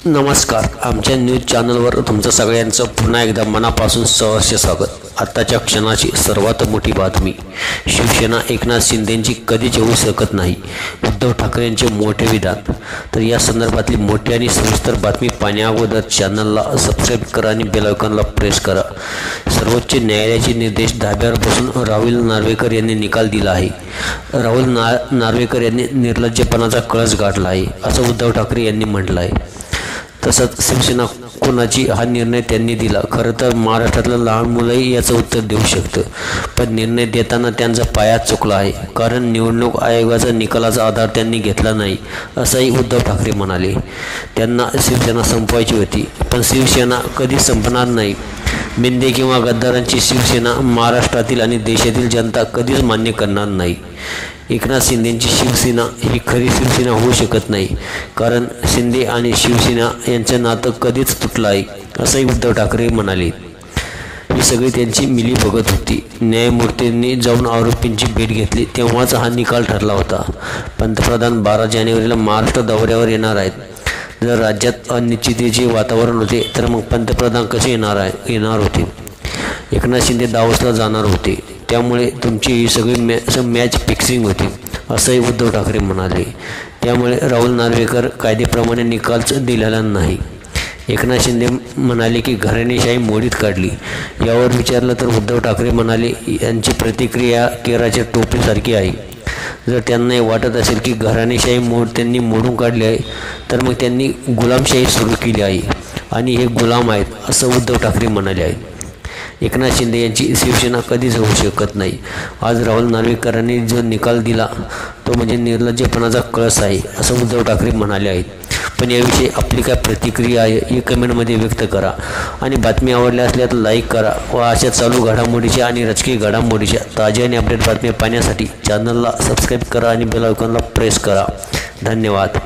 नमस्कार. आमच्या न्यूज चॅनलवर तुमचं सगळ्यांचं पुन्हा एकदा मनापासून सहर्ष स्वागत. आत्ताच्या क्षणाची सर्वात मोठी बातमी. शिवसेना एकनाथ शिंदेंची कधीच होऊ शकत नाही, उद्धव ठाकरेंचे मोठे विधान. तर या संदर्भातली मोठी आणि सविस्तर बातमी पाहण्याअगोदर चॅनलला सबस्क्राईब करा आणि बेल आयकॉनला प्रेस करा. सर्वोच्च न्यायालयाचे निर्देश धाब्यावर बसून राहुल नार्वेकर यांनी निकाल दिला आहे. राहुल नार्वेकर यांनी निर्लज्जपणाचा कळस गाठला आहे असं उद्धव ठाकरे यांनी म्हटलं आहे. तसंच शिवसेना कोणाची हा निर्णय त्यांनी दिला. खरं तर महाराष्ट्रातलं लहान मुलंही याचं उत्तर देऊ शकतं, पण निर्णय देताना त्यांचा पायाच चुकला आहे. कारण निवडणूक आयोगाचा निकालाचा आधार त्यांनी घेतला नाही असंही उद्धव ठाकरे म्हणाले. त्यांना शिवसेना संपवायची होती, पण शिवसेना कधी संपणार नाही. मिंदे किंवा गद्दारांची शिवसेना महाराष्ट्रातील आणि देशातील जनता कधीच मान्य करणार नाही. एकनाथ शिंदेंची शिवसेना ही खरी शिवसेना होऊ शकत नाही, कारण शिंदे आणि शिवसेना यांचं नातं कधीच तुटलं आहे असंही उद्धव ठाकरे म्हणाले. ही सगळी त्यांची मिलीभगत होती. न्यायमूर्तींनी जाऊन आरोपींची भेट घेतली तेव्हाच हा निकाल ठरला होता. पंतप्रधान 12 जानेवारीला महाराष्ट्र दौऱ्यावर येणार आहेत. जर राज्यात अनिश्चिततेचे वातावरण होते तर मग पंतप्रधान कसे येणार होते. एकनाथ शिंदे दावोसला जाणार होते, त्यामुळे तुमची ही सगळी मॅच फिक्सिंग होती असंही उद्धव ठाकरे म्हणाले. त्यामुळे राहुल नार्वेकर कायद्याप्रमाणे निकालच दिलेला नाही. एकनाथ शिंदे म्हणाले की घराणेशाही मोडीत काढली. यावर विचारलं तर उद्धव ठाकरे म्हणाले यांची प्रतिक्रिया केराच्या टोपीसारखी आहे. जर त्यांना वाटत असेल की घराणेशाही त्यांनी मोडून काढली आहे, तर मग त्यांनी गुलामशाही सुरू केली आहे आणि हे गुलाम आहेत असं उद्धव ठाकरे म्हणाले आहेत. एकनाथ शिंदे यांची शिवसेना कधीच होऊ शकत नाही. आज राहुल नार्वेकरांनी जो निकाल दिला तो म्हणजे निर्लज्जपणाचा कळस आहे असं उद्धव ठाकरे म्हणाले आहेत. पण याविषयी आपली काय प्रतिक्रिया आहे हे कमेंटमध्ये व्यक्त करा आणि बातमी आवडल्या असल्यास लाईक करा व अशा चालू घडामोडीच्या आणि राजकीय घडामोडीच्या ताज्या आणि अपडेट बातम्या पाहण्यासाठी चॅनलला सबस्क्राईब करा आणि बेल आयकॉनला प्रेस करा. धन्यवाद.